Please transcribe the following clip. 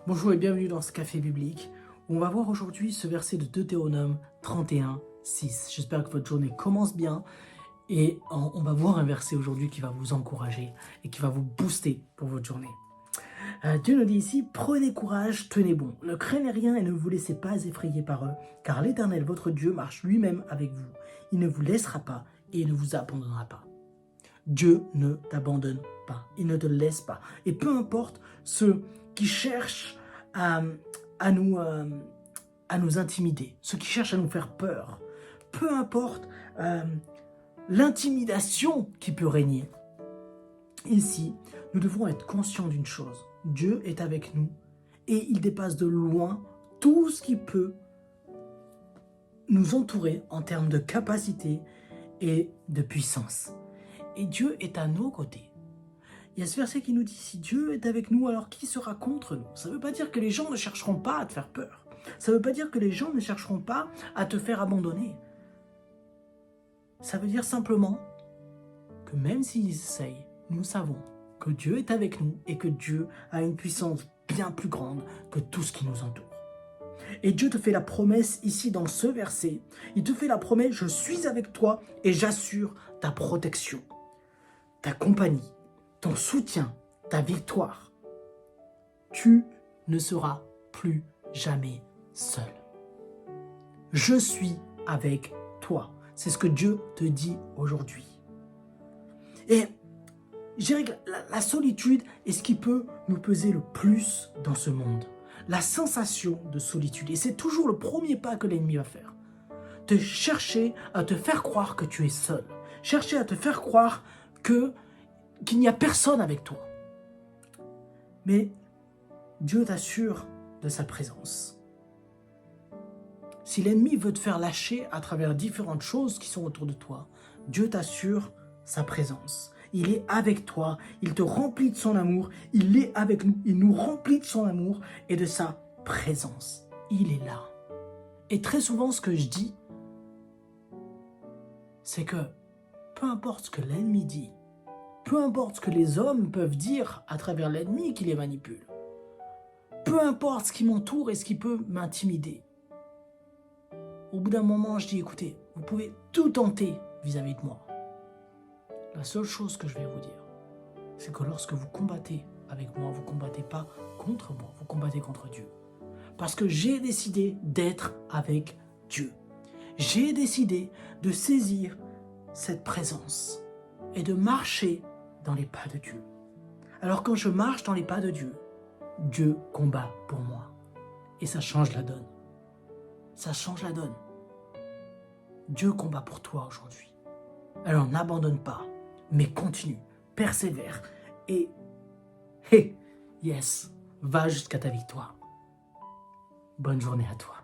Bonjour et bienvenue dans ce café biblique où on va voir aujourd'hui ce verset de Deutéronome 31, 6. J'espère que votre journée commence bien et on va voir un verset aujourd'hui qui va vous encourager et qui va vous booster pour votre journée. Dieu nous dit ici, prenez courage, tenez bon, ne craignez rien et ne vous laissez pas effrayer par eux, car l'Éternel, votre Dieu, marche lui-même avec vous. Il ne vous laissera pas et il ne vous abandonnera pas. Dieu ne t'abandonne pas, il ne te laisse pas. Et peu importe ceux qui cherchent à nous intimider, ceux qui cherchent à nous faire peur, peu importe l'intimidation qui peut régner. Ici, nous devons être conscients d'une chose, Dieu est avec nous et il dépasse de loin tout ce qui peut nous entourer en termes de capacité et de puissance. Et Dieu est à nos côtés. Il y a ce verset qui nous dit, si Dieu est avec nous, alors qui sera contre nous? Ça ne veut pas dire que les gens ne chercheront pas à te faire peur. Ça ne veut pas dire que les gens ne chercheront pas à te faire abandonner. Ça veut dire simplement que même s'ils essayent, nous savons que Dieu est avec nous et que Dieu a une puissance bien plus grande que tout ce qui nous entoure. Et Dieu te fait la promesse ici dans ce verset. Il te fait la promesse, je suis avec toi et j'assure ta protection, ta compagnie, ton soutien, ta victoire. Tu ne seras plus jamais seul. Je suis avec toi. C'est ce que Dieu te dit aujourd'hui. Et je dirais que la solitude est ce qui peut nous peser le plus dans ce monde. La sensation de solitude. Et c'est toujours le premier pas que l'ennemi va faire. Te chercher à te faire croire que tu es seul. Chercher à te faire croire qu'il n'y a personne avec toi. Mais Dieu t'assure de sa présence. Si l'ennemi veut te faire lâcher à travers différentes choses qui sont autour de toi, Dieu t'assure sa présence. Il est avec toi, il te remplit de son amour, il est avec nous, il nous remplit de son amour et de sa présence. Il est là. Et très souvent, ce que je dis, c'est que peu importe ce que l'ennemi dit, peu importe ce que les hommes peuvent dire à travers l'ennemi qui les manipule, peu importe ce qui m'entoure et ce qui peut m'intimider, au bout d'un moment, je dis, écoutez, vous pouvez tout tenter vis-à-vis de moi. La seule chose que je vais vous dire, c'est que lorsque vous combattez avec moi, vous ne combattez pas contre moi, vous combattez contre Dieu. Parce que j'ai décidé d'être avec Dieu. J'ai décidé de saisir cette présence et de marcher dans les pas de Dieu. Alors quand je marche dans les pas de Dieu, Dieu combat pour moi. Et ça change la donne. Ça change la donne. Dieu combat pour toi aujourd'hui. Alors n'abandonne pas, mais continue, persévère et yes, va jusqu'à ta victoire. Bonne journée à toi.